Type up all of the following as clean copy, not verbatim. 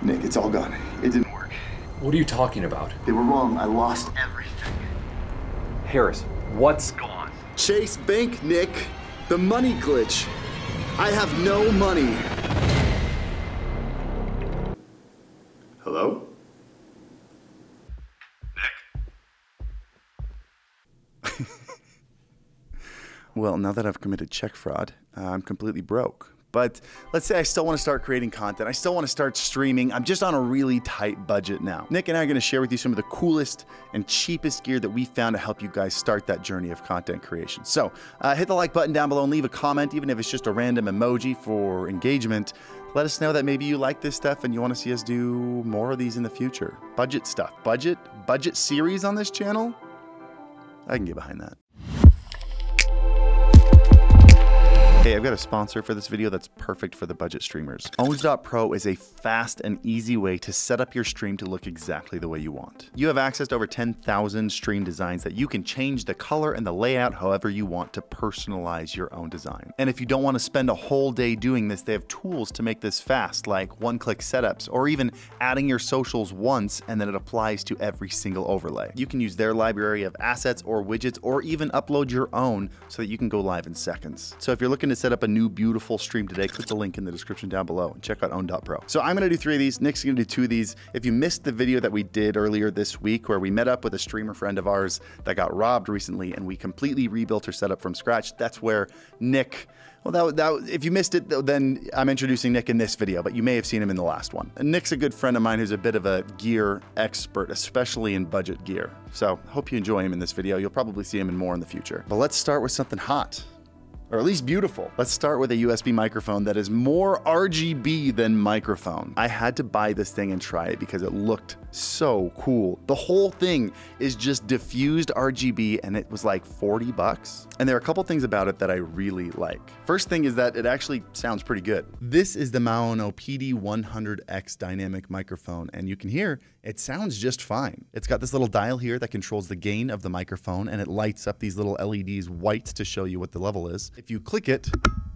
Nick, it's all gone. It didn't work. What are you talking about? They were wrong. I lost everything. Harris, what's gone? Chase Bank, Nick. The money glitch. I have no money. Hello? Nick. Well, now that I've committed check fraud, I'm completely broke. But let's say I still want to start creating content. I still want to start streaming. I'm just on a really tight budget now. Nick and I are going to share with you some of the coolest and cheapest gear that we found to help you guys start that journey of content creation. So hit the like button down below and leave a comment, even if it's just a random emoji for engagement. Let us know that maybe you like this stuff and you want to see us do more of these in the future. Budget stuff. Budget series on this channel? I can get behind that. Hey, I've got a sponsor for this video that's perfect for the budget streamers. Owns.pro is a fast and easy way to set up your stream to look exactly the way you want. You have access to over 10,000 stream designs that you can change the color and the layout however you want to personalize your own design. And if you don't want to spend a whole day doing this, they have tools to make this fast, like one-click setups, or even adding your socials once and then it applies to every single overlay. You can use their library of assets or widgets, or even upload your own so that you can go live in seconds. So if you're looking to set up a new beautiful stream today, click the link in the description down below and check out own.pro. So I'm gonna do 3 of these, Nick's gonna do 2 of these. If you missed the video that we did earlier this week where we met up with a streamer friend of ours that got robbed recently and we completely rebuilt her setup from scratch, that's where Nick, well, if you missed it, then I'm introducing Nick in this video, but you may have seen him in the last one. And Nick's a good friend of mine who's a bit of a gear expert, especially in budget gear. So hope you enjoy him in this video. You'll probably see him in more in the future. But let's start with something hot. Or at least beautiful. Let's start with a USB microphone that is more RGB than microphone. I had to buy this thing and try it because it looked so cool. The whole thing is just diffused RGB and it was like 40 bucks. And there are a couple things about it that I really like. First thing is that it actually sounds pretty good. This is the Maono PD100X dynamic microphone and you can hear it sounds just fine. It's got this little dial here that controls the gain of the microphone and it lights up these little LEDs white to show you what the level is. If you click it,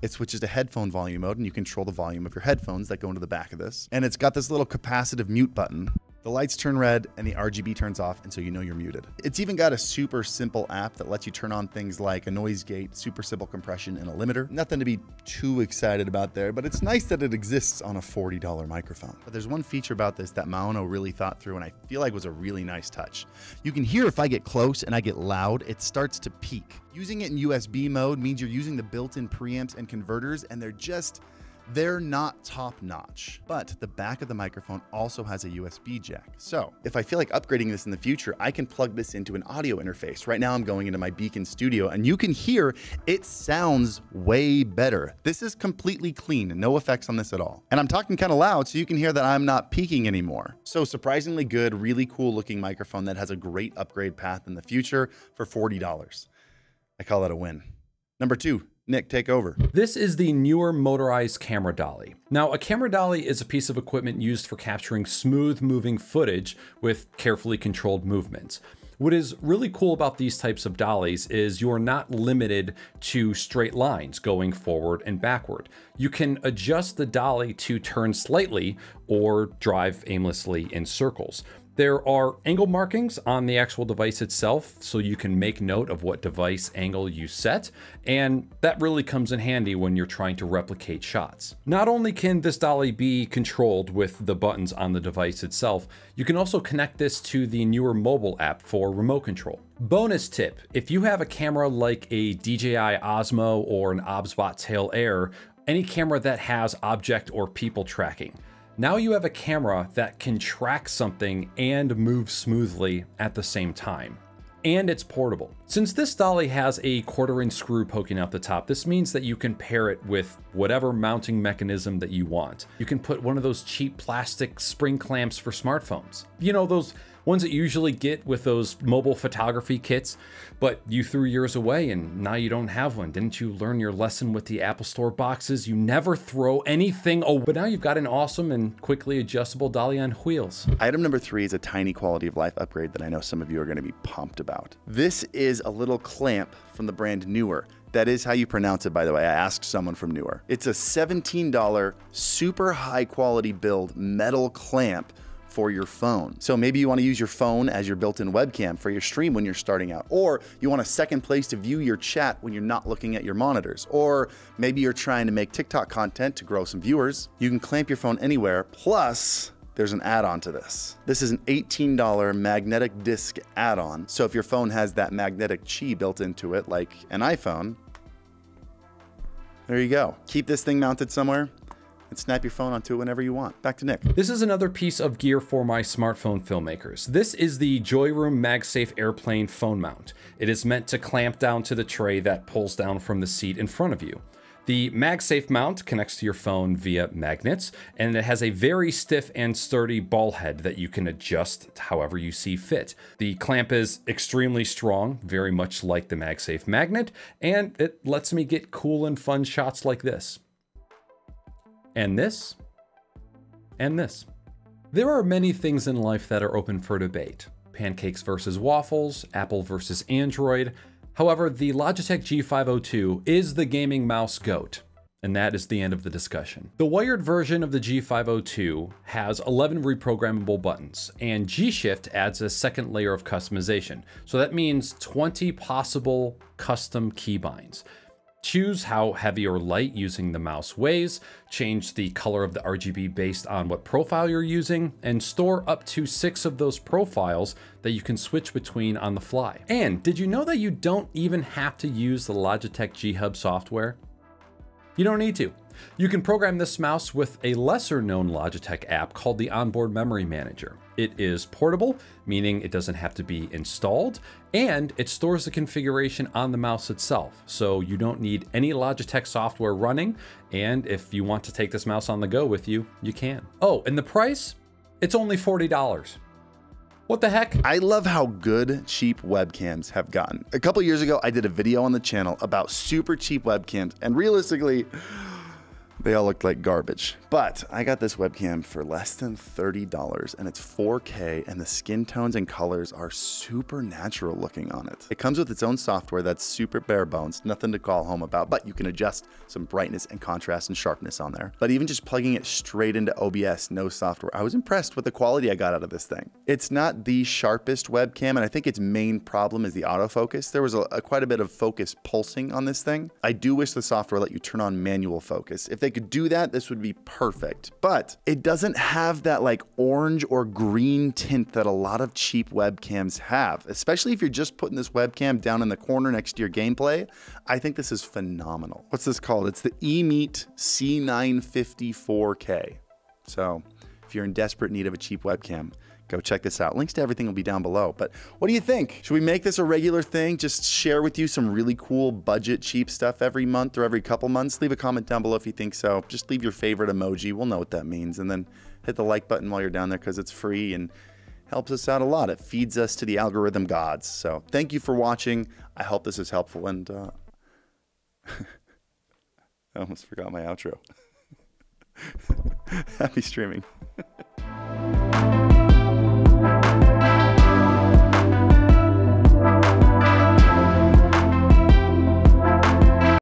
it switches to headphone volume mode and you control the volume of your headphones that go into the back of this. And it's got this little capacitive mute button. The lights turn red and the RGB turns off, and so you know you're muted. It's even got a super simple app that lets you turn on things like a noise gate, super simple compression, and a limiter. Nothing to be too excited about there, but it's nice that it exists on a $40 microphone. But there's one feature about this that Maono really thought through and I feel like was a really nice touch. You can hear if I get close and I get loud, it starts to peak. Using it in USB mode means you're using the built-in preamps and converters, and they're not top-notch, but the back of the microphone also has a USB jack. So if I feel like upgrading this in the future, I can plug this into an audio interface. Right now I'm going into my Beacon studio and you can hear it sounds way better. This is completely clean, no effects on this at all. And I'm talking kind of loud so you can hear that I'm not peaking anymore. So surprisingly good, really cool looking microphone that has a great upgrade path in the future for $40. I call that a win. Number 2. Nick, take over. This is the newer motorized camera dolly. Now, a camera dolly is a piece of equipment used for capturing smooth moving footage with carefully controlled movements. What is really cool about these types of dollies is you're not limited to straight lines going forward and backward. You can adjust the dolly to turn slightly or drive aimlessly in circles. There are angle markings on the actual device itself, so you can make note of what device angle you set, and that really comes in handy when you're trying to replicate shots. Not only can this dolly be controlled with the buttons on the device itself, you can also connect this to the newer mobile app for remote control. Bonus tip, if you have a camera like a DJI Osmo or an OBSBot Tail Air, any camera that has object or people tracking, now you have a camera that can track something and move smoothly at the same time. And it's portable. Since this dolly has a 1/4-inch screw poking out the top, this means that you can pair it with whatever mounting mechanism that you want. You can put one of those cheap plastic spring clamps for smartphones. You know, those ones that you usually get with those mobile photography kits, but you threw yours away and now you don't have one. Didn't you learn your lesson with the Apple Store boxes? You never throw anything away. But now you've got an awesome and quickly adjustable dolly on wheels. Item number 3 is a tiny quality of life upgrade that I know some of you are going to be pumped about. This is a little clamp from the brand Newer. That is how you pronounce it, by the way. I asked someone from Newer. It's a $17 super high quality build metal clamp for your phone. So maybe you want to use your phone as your built-in webcam for your stream when you're starting out, or you want a second place to view your chat when you're not looking at your monitors, or maybe you're trying to make TikTok content to grow some viewers. You can clamp your phone anywhere, plus there's an add-on to this. This is an $18 magnetic disc add-on. So if your phone has that magnetic chi built into it, like an iPhone, there you go. Keep this thing mounted somewhere and snap your phone onto it whenever you want. Back to Nick. This is another piece of gear for my smartphone filmmakers. This is the Joyroom MagSafe Airplane phone mount. It is meant to clamp down to the tray that pulls down from the seat in front of you. The MagSafe mount connects to your phone via magnets, and it has a very stiff and sturdy ball head that you can adjust however you see fit. The clamp is extremely strong, very much like the MagSafe magnet, and it lets me get cool and fun shots like this. And this, and this. There are many things in life that are open for debate. Pancakes versus waffles, Apple versus Android. However, the Logitech G502 is the gaming mouse GOAT, and that is the end of the discussion. The wired version of the G502 has 11 reprogrammable buttons, and G-Shift adds a second layer of customization. So that means 20 possible custom keybinds. Choose how heavy or light using the mouse weighs, change the color of the RGB based on what profile you're using, and store up to 6 of those profiles that you can switch between on the fly. And did you know that you don't even have to use the Logitech G Hub software? You don't need to. You can program this mouse with a lesser known Logitech app called the Onboard Memory Manager. It is portable, meaning it doesn't have to be installed, and it stores the configuration on the mouse itself. So you don't need any Logitech software running, and if you want to take this mouse on the go with you, you can. Oh, and the price? It's only $40. What the heck? I love how good cheap webcams have gotten. A couple years ago, I did a video on the channel about super cheap webcams, and realistically, they all looked like garbage. But I got this webcam for less than $30, and it's 4K, and the skin tones and colors are super natural looking on it. It comes with its own software that's super bare bones, nothing to call home about, but you can adjust some brightness and contrast and sharpness on there. But even just plugging it straight into OBS, no software, I was impressed with the quality I got out of this thing. It's not the sharpest webcam, and I think its main problem is the autofocus. There was quite a bit of focus pulsing on this thing. I do wish the software let you turn on manual focus. If they could do that, this would be perfect. But it doesn't have that like orange or green tint that a lot of cheap webcams have, especially if you're just putting this webcam down in the corner next to your gameplay. I think this is phenomenal. What's this called? It's the eMeet C950 4K. So if you're in desperate need of a cheap webcam, go check this out. Links to everything will be down below. But what do you think? Should we make this a regular thing? Just share with you some really cool budget cheap stuff every month or every couple months? Leave a comment down below if you think so. Just leave your favorite emoji. We'll know what that means. And then hit the like button while you're down there because it's free and helps us out a lot. It feeds us to the algorithm gods. So thank you for watching. I hope this is helpful. And I almost forgot my outro. Happy streaming.